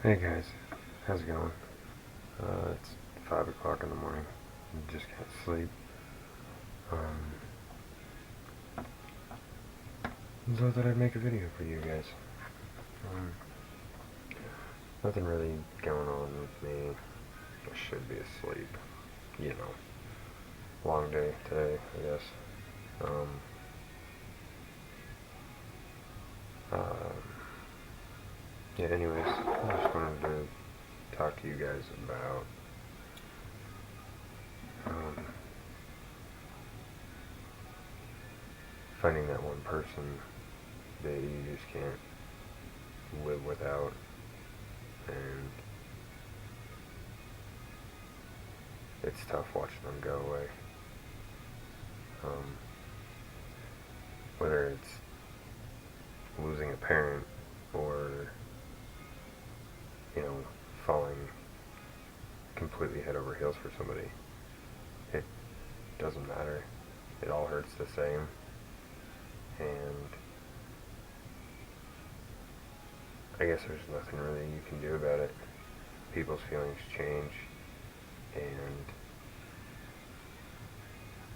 Hey guys, how's it going? It's 5 o'clock in the morning. I just can't sleep. Um, so I thought I'd make a video for you guys. Um, Nothing really going on with me. I should be asleep. You know, long day today, I guess. Um, uh, yeah, anyways, I just wanted to talk to you guys about um, finding that one person that you just can't live without, and it's tough watching them go away. Um, whether it's losing a parent or, you know, falling completely head over heels for somebody, it doesn't matter. It all hurts the same. And I guess there's nothing really you can do about it. People's feelings change, and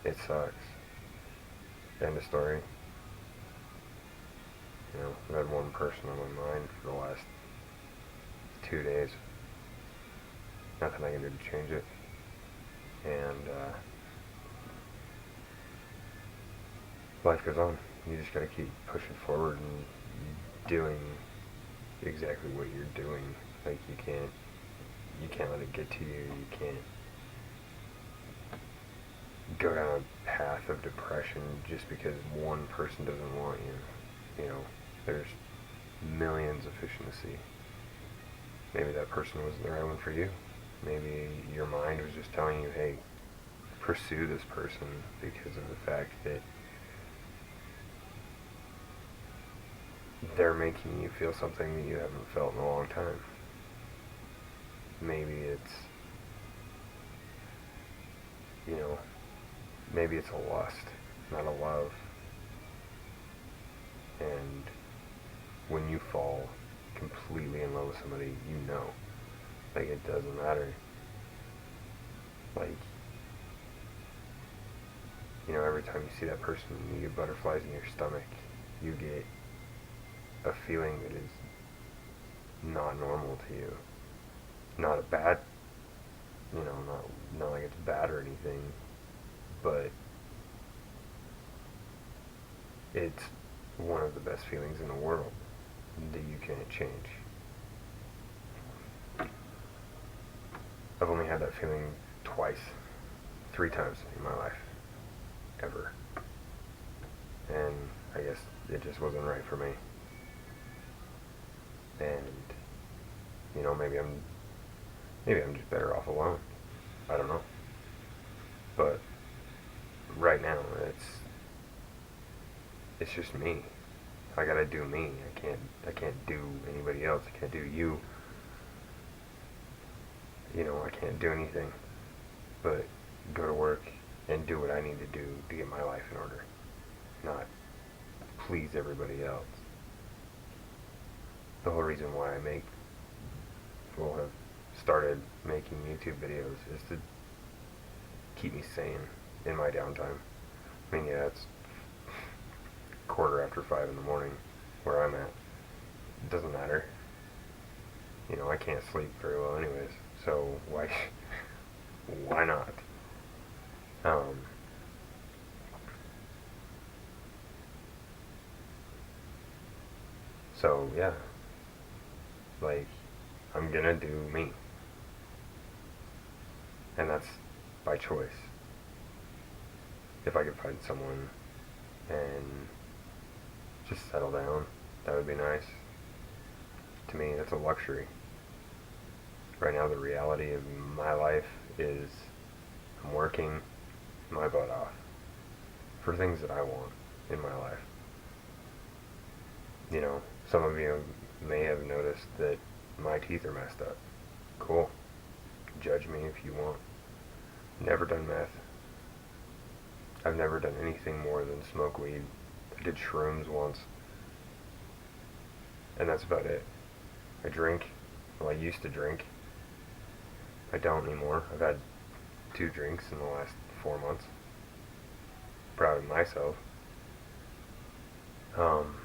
it sucks. End of story. You know, I've had one person on my mind for the last 2 days. Nothing I can do to change it. And life goes on. You just gotta keep pushing forward and doing exactly what you're doing. Like you can't let it get to you. You can't go down a path of depression just because one person doesn't want you. You know, there's millions of fish in the sea. Maybe that person wasn't the right one for you. Maybe your mind was just telling you, hey, pursue this person because of the fact that they're making you feel something that you haven't felt in a long time. Maybe it's, you know, maybe it's a lust, not a love. And when you fall completely in love with somebody, you know. Like, it doesn't matter. Like, you know, every time you see that person, you get butterflies in your stomach. You get a feeling that is not normal to you. Not a bad, you know, not like it's bad or anything, but it's one of the best feelings in the world that you can't change. I've only had that feeling twice, 3 times in my life, ever. And I guess it just wasn't right for me. And, you know, maybe I'm just better off alone. I don't know. But right now, it's just me. I gotta do me. I can't do anybody else. I can't do you. You know, I can't do anything but go to work and do what I need to do to get my life in order, not please everybody else. The whole reason why have started making YouTube videos is to keep me sane in my downtime. I mean, yeah, it's 5:15 in the morning where I'm at. It doesn't matter. You know, I can't sleep very well anyways, so why not? Um, so yeah, like, I'm gonna do me, and that's by choice. If I could find someone and just settle down, that would be nice. To me, that's a luxury. Right now, the reality of my life is I'm working my butt off for things that I want in my life. You know, some of you may have noticed that my teeth are messed up. Cool. Judge me if you want. Never done meth. I've never done anything more than smoke weed. I did shrooms once, and that's about it. I drink Well, I used to drink. I don't anymore. I've had 2 drinks in the last 4 months. Proud of myself. Um,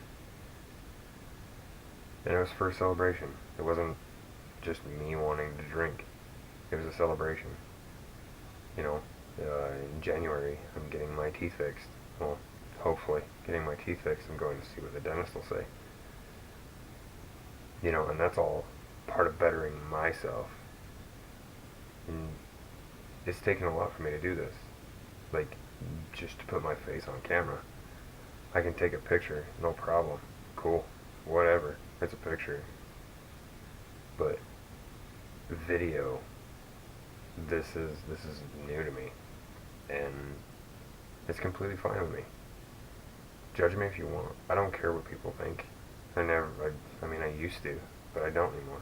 and it was for a celebration. It wasn't just me wanting to drink. It was a celebration. You know, in January, I'm getting my teeth fixed. Well, hopefully, getting my teeth fixed. I'm going to see what the dentist will say. You know, and that's all part of bettering myself. And it's taken a lot for me to do this. Like, just to put my face on camera. I can take a picture, no problem. Cool. Whatever. It's a picture. But video, this is new to me. And it's completely fine with me. Judge me if you want. I don't care what people think. I mean, I used to, but I don't anymore.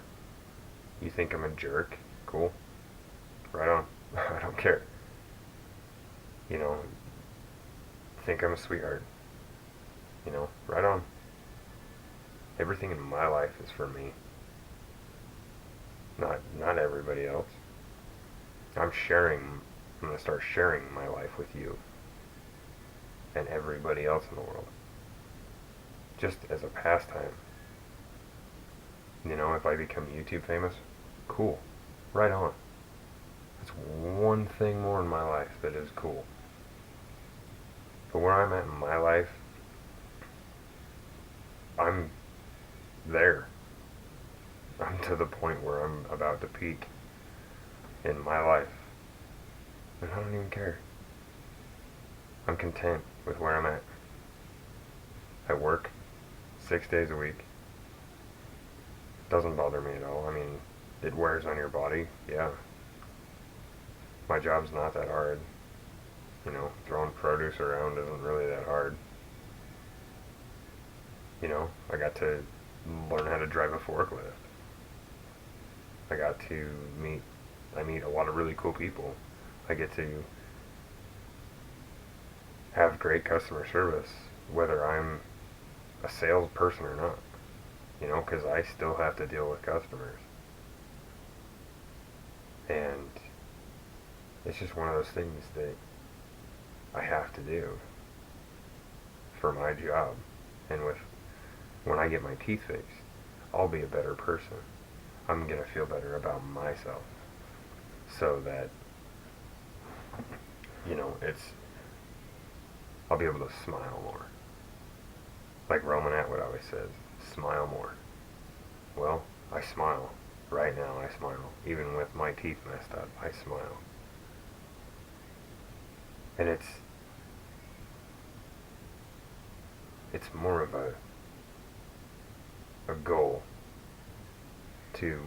You think I'm a jerk? Cool. Right on. I don't care. You know, think I'm a sweetheart. You know, right on. Everything in my life is for me. Not everybody else. I'm gonna start sharing my life with you and everybody else in the world. Just as a pastime. You know, if I become YouTube famous, cool. Right on. That's one thing more in my life that is cool. But where I'm at in my life, I'm there. I'm to the point where I'm about to peak in my life. And I don't even care. I'm content with where I'm at. I work 6 days a week. Doesn't bother me at all. I mean, it wears on your body, yeah. My job's not that hard. You know, throwing produce around isn't really that hard. You know, I got to learn how to drive a forklift. I got to meet a lot of really cool people. I get to have great customer service, whether I'm a salesperson or not. You know, because I still have to deal with customers. And it's just one of those things that I have to do for my job. And when I get my teeth fixed, I'll be a better person. I'm going to feel better about myself. So that, you know, I'll be able to smile more. Like Roman Atwood always says, smile more. Well, I smile. Right now I smile. Even with my teeth messed up, I smile. And it's more of a goal to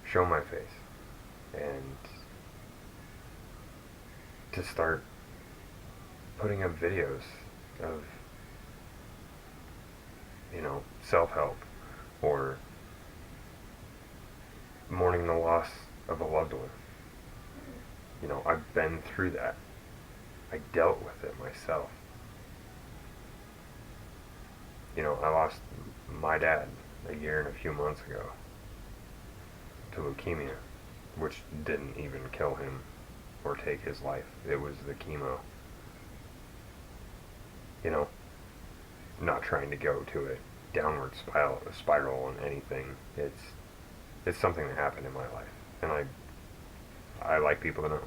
show my face and to start putting up videos of, you know, self-help or mourning the loss of a loved one. You know, I've been through that. I dealt with it myself. You know, I lost my dad a year and a few months ago to leukemia, which didn't even kill him or take his life. It was the chemo. You know, not trying to go to a downward spiral on anything. It's something that happened in my life, and I like people to know.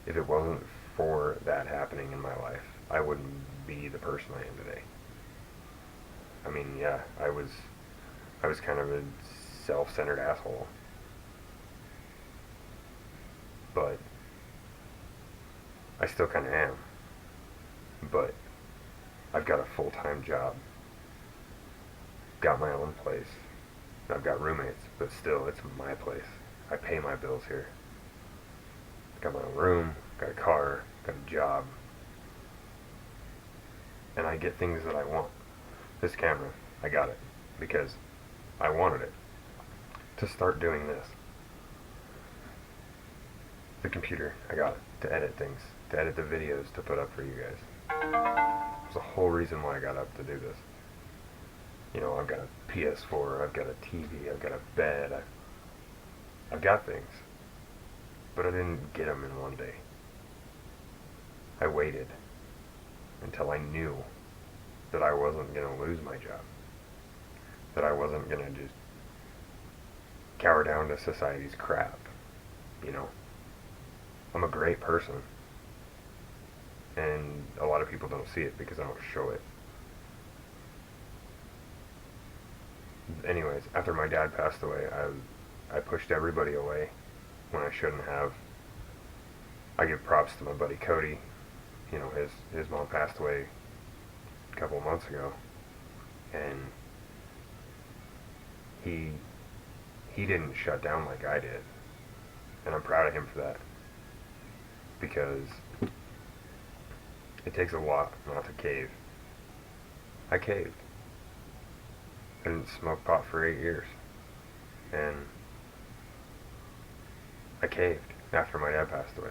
If it wasn't for that happening in my life, I wouldn't be the person I am today. I mean, yeah, I was kind of a self-centered asshole. But I still kind of am. But I've got a full-time job. Got my own place. I've got roommates, but still, it's my place. I pay my bills here. Got my own room, got a car, got a job. And I get things that I want. This camera, I got it because I wanted it to start doing this. The computer, I got it to edit things, to edit the videos to put up for you guys. There's a whole reason why I got up to do this. You know, I've got a PS4, I've got a TV, I've got a bed, I've got things. But I didn't get them in one day. I waited until I knew that I wasn't going to lose my job. That I wasn't going to just cower down to society's crap. You know, I'm a great person. And a lot of people don't see it because I don't show it. Anyways, after my dad passed away, I pushed everybody away when I shouldn't have. I give props to my buddy Cody. You know, his mom passed away a couple of months ago, and he didn't shut down like I did, and I'm proud of him for that, because it takes a lot not to cave. I caved. I didn't smoke pot for 8 years, and I caved after my dad passed away.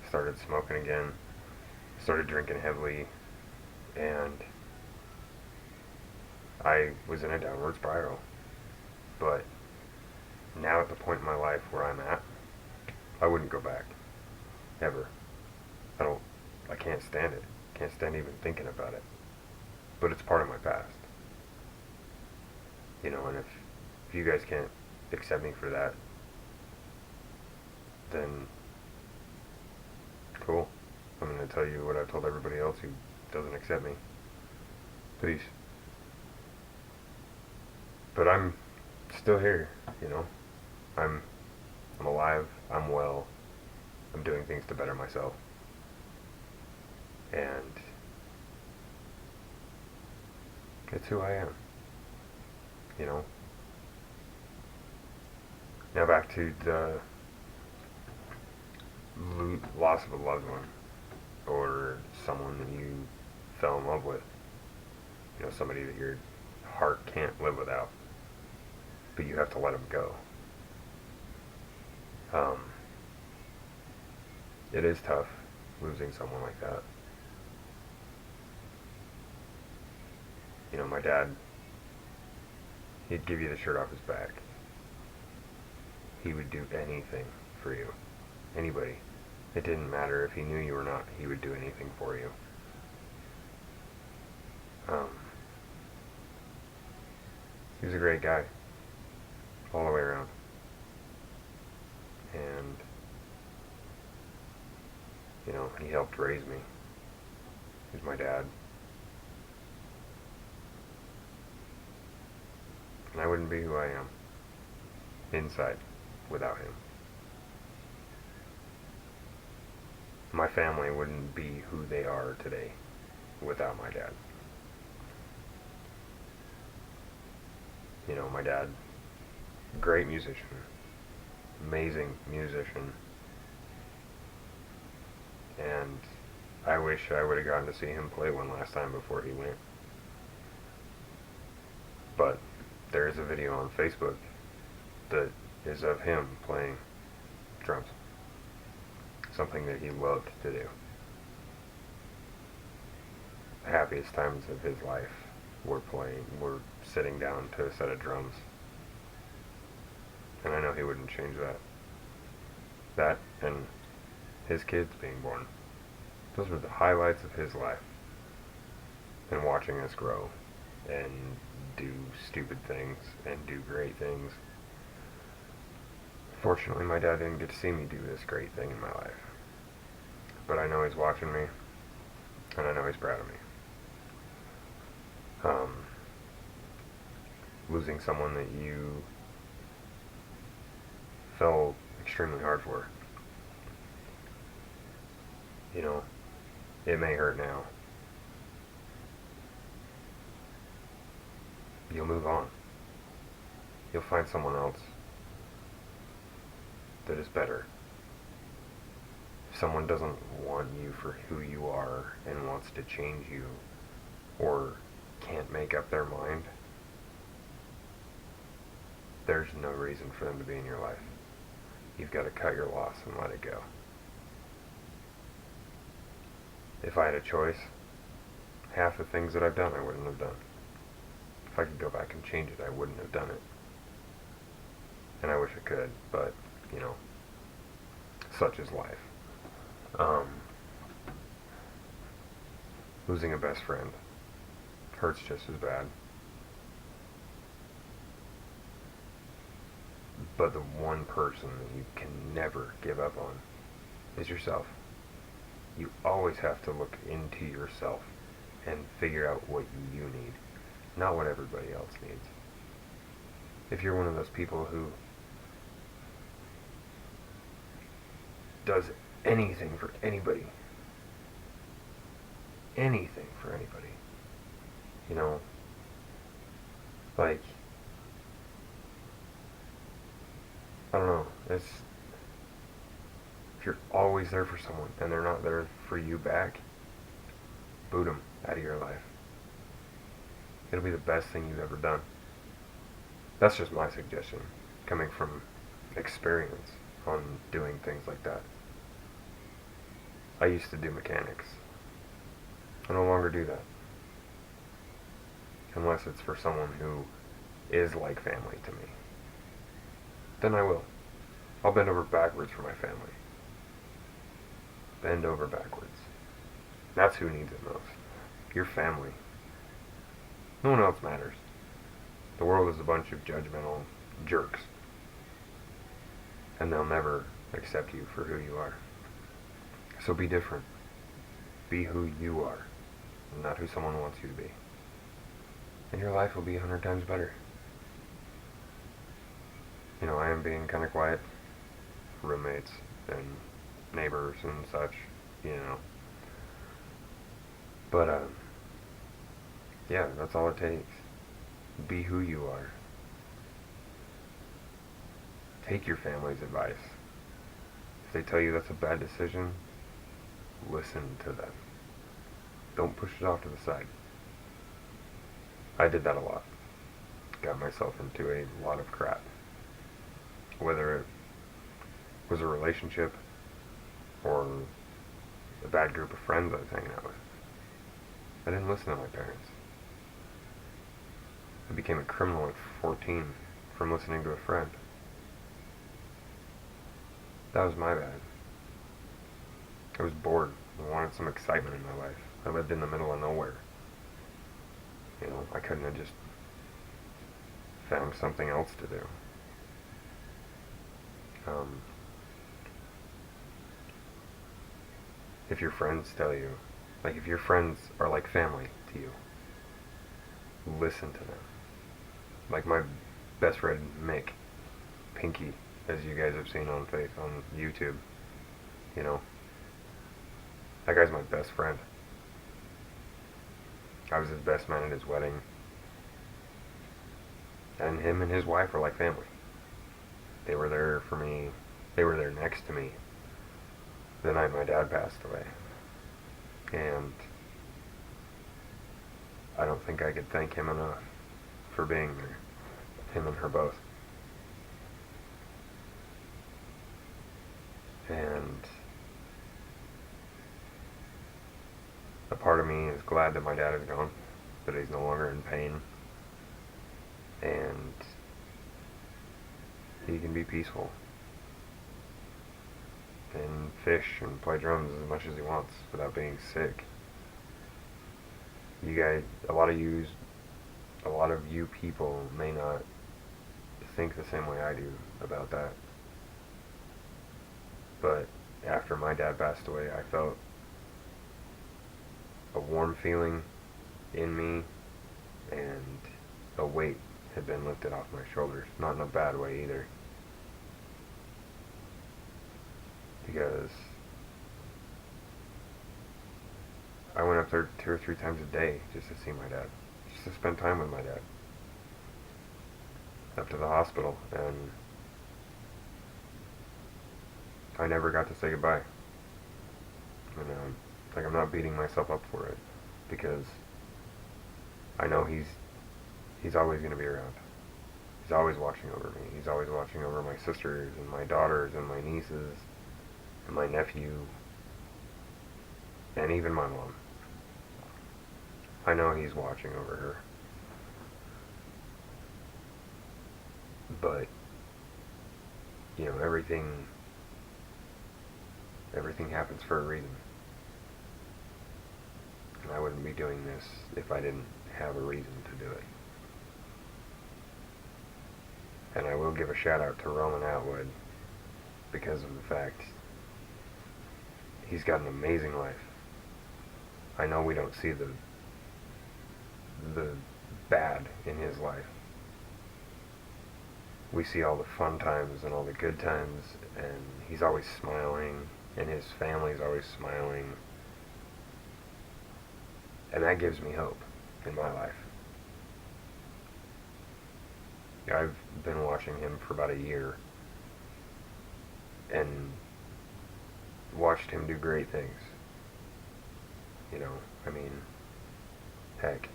Started smoking again, started drinking heavily, and I was in a downward spiral. But now at the point in my life where I'm at, I wouldn't go back. Ever. I can't stand it. Can't stand even thinking about it. But it's part of my past. You know, and if you guys can't accept me for that, then cool. I'm going to tell you what I've told everybody else who doesn't accept me. Peace. But I'm still here, you know. I'm alive, I'm well, I'm doing things to better myself. And it's who I am, you know. Now back to the loss of a loved one, or someone that you fell in love with. You know, somebody that your heart can't live without, but you have to let them go. It is tough losing someone like that. You know, my dad, he'd give you the shirt off his back. He would do anything for you. Anybody. It didn't matter if he knew you or not, he would do anything for you. He was a great guy, all the way around. And, you know, he helped raise me. He's my dad. And I wouldn't be who I am inside without him. My family wouldn't be who they are today without my dad. You know, my dad, great musician, amazing musician, and I wish I would have gotten to see him play one last time before he went. But there is a video on Facebook that is of him playing drums, something that he loved to do. The happiest times of his life were sitting down to a set of drums. And I know he wouldn't change that. That and his kids being born. Those were the highlights of his life. And watching us grow and do stupid things and do great things. Fortunately, my dad didn't get to see me do this great thing in my life. But I know he's watching me, and I know he's proud of me. Losing someone that you fell extremely hard for. You know, it may hurt now. You'll move on. You'll find someone else that is better. If someone doesn't want you for who you are and wants to change you, or can't make up their mind, there's no reason for them to be in your life. You've got to cut your loss and let it go. If I had a choice, half the things that I've done I wouldn't have done. If I could go back and change it, I wouldn't have done it. And I wish I could, but, you know, such is life. Um, Losing a best friend hurts just as bad. But the one person that you can never give up on is yourself. You always have to look into yourself and figure out what you need, not what everybody else needs. If you're one of those people who does anything for anybody, you know, like, I don't know, it's, if you're always there for someone and they're not there for you back, boot them out of your life. It'll be the best thing you've ever done. That's just my suggestion, coming from experience on doing things like that. I used to do mechanics. I no longer do that. Unless it's for someone who is like family to me. Then I will. I'll bend over backwards for my family. Bend over backwards. That's who needs it most. Your family. No one else matters. The world is a bunch of judgmental jerks. And they'll never accept you for who you are. So be different. Be who you are, not who someone wants you to be. And your life will be 100 times better. You know, I am being kind of quiet. Roommates and neighbors and such, you know. But, yeah, that's all it takes. Be who you are. Take your family's advice. If they tell you that's a bad decision, listen to them. Don't push it off to the side. I did that a lot. Got myself into a lot of crap. Whether it was a relationship or a bad group of friends I was hanging out with. I didn't listen to my parents. I became a criminal at 14 from listening to a friend. That was my bad. I was bored. I wanted some excitement in my life. I lived in the middle of nowhere. You know, I couldn't have just found something else to do. If your friends tell you, like if your friends are like family to you, listen to them. Like my best friend Mick, Pinky, as you guys have seen on YouTube, you know, that guy's my best friend. I was his best man at his wedding. And him and his wife are like family. They were there for me. They were there next to me the night my dad passed away. And I don't think I could thank him enough for being there. Him and her both. And a part of me is glad that my dad is gone, that he's no longer in pain, and he can be peaceful and fish and play drums as much as he wants without being sick. You guys, a lot of you people may not think the same way I do about that. But after my dad passed away, I felt a warm feeling in me, and a weight had been lifted off my shoulders. Not in a bad way either. Because I went up there 2 or 3 times a day just to see my dad. Just to spend time with my dad. Up to the hospital, and I never got to say goodbye. And like I'm not beating myself up for it, because I know he's always going to be around. He's always watching over me. He's always watching over my sisters and my daughters and my nieces and my nephew and even my mom. I know he's watching over her. But, everything happens for a reason. And I wouldn't be doing this if I didn't have a reason to do it. And I will give a shout out to Roman Atwood because of the fact he's got an amazing life. I know we don't see the bad in his life. We see all the fun times and all the good times, and he's always smiling, and his family's always smiling. And that gives me hope in my life. I've been watching him for about a year and watched him do great things. Heck,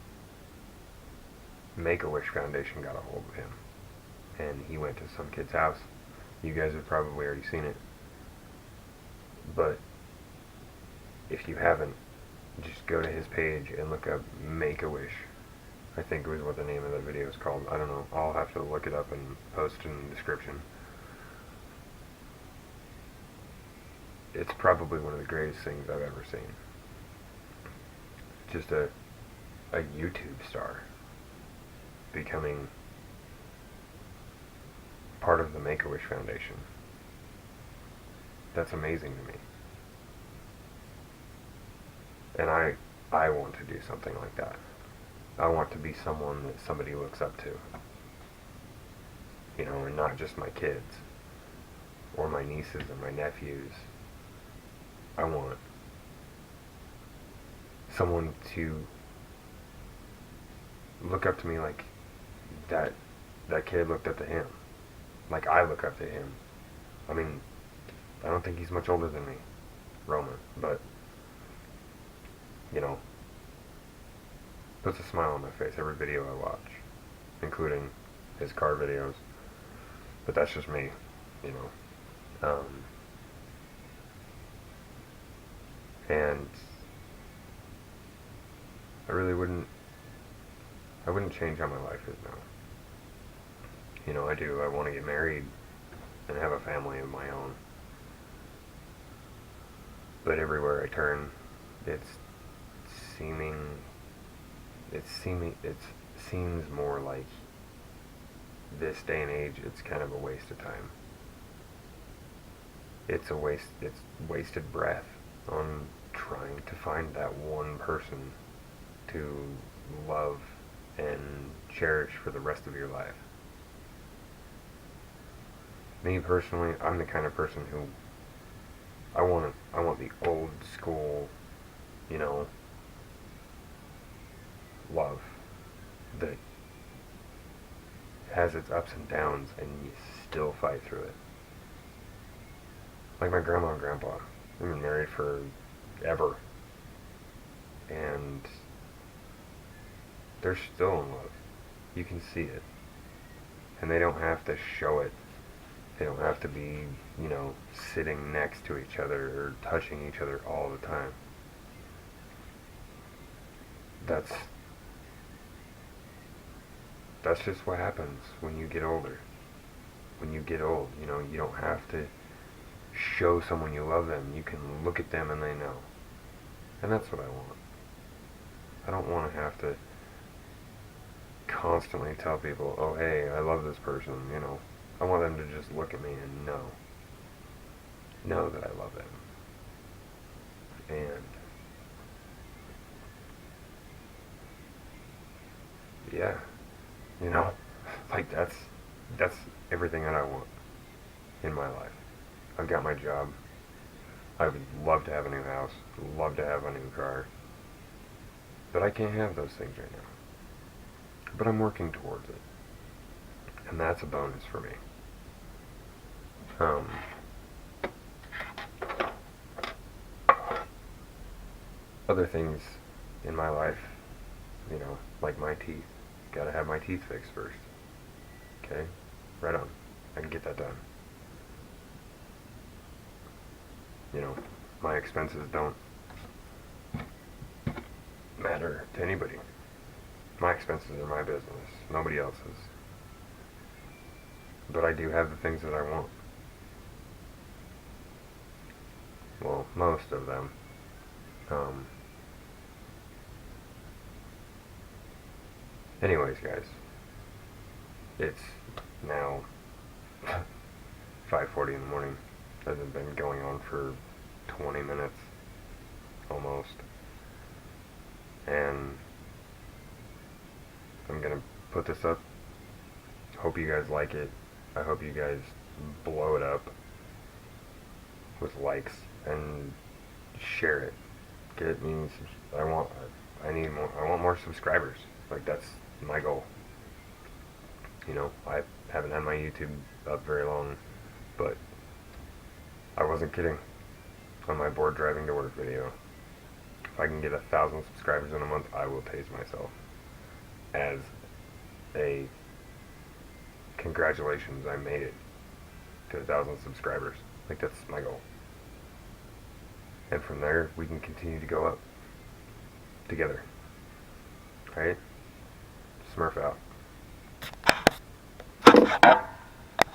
Make-A-Wish Foundation got a hold of him, and he went to some kid's house. You guys have probably already seen it, but if you haven't, just go to his page and look up Make-A-Wish. I think it was what the name of the video is called. I don't know. I'll have to look it up and post it in the description. It's probably one of the greatest things I've ever seen. Just a YouTube star becoming part of the Make-A-Wish Foundation. That's amazing to me. And I want to do something like that. I want to be someone that somebody looks up to. And not just my kids, or my nieces and my nephews. I want someone to look up to me like that kid looked up to him. Like I look up to him. I mean, I don't think he's much older than me, Roman, but, puts a smile on my face every video I watch, including his car videos. But that's just me, and I really wouldn't change how my life is now. I want to get married and have a family of my own. But everywhere I turn, it seems more like this day and age, it's kind of a waste of time. It's wasted breath on trying to find that one person to love and cherish for the rest of your life. Me personally, I'm the kind of person who I want the old school, love that has its ups and downs and you still fight through it. Like my grandma and grandpa, they've been married forever, and they're still in love. You can see it. And they don't have to show it. They don't have to be, sitting next to each other or touching each other all the time. That's just what happens when you get older. When you get old, you don't have to show someone you love them. You can look at them and they know. And that's what I want. I don't want to have to constantly tell people, oh hey, I love this person, I want them to just look at me and know that I love them. And yeah, like that's everything that I want in my life. I've got my job. I would love to have a new house, love to have a new car, but I can't have those things right now. But I'm working towards it, and that's a bonus for me. Other things in my life, like my teeth. Gotta have my teeth fixed first. Okay? Right on. I can get that done. My expenses don't matter to anybody. My expenses are my business, nobody else's. But I do have the things that I want. Well, most of them. Um, anyways, guys, it's now 5:40 in the morning. Hasn't been going on for 20 minutes almost. And I'm gonna put this up. Hope you guys like it. I hope you guys blow it up with likes and share it. Get me. I need more. I want more subscribers. Like, that's my goal. You know, I haven't had my YouTube up very long, but I wasn't kidding on my bored driving to work video. If I can get 1,000 subscribers in a month, I will tase myself as a congratulations, I made it to 1,000 subscribers. Like, that's my goal. And from there, we can continue to go up together. Right? Smurf out.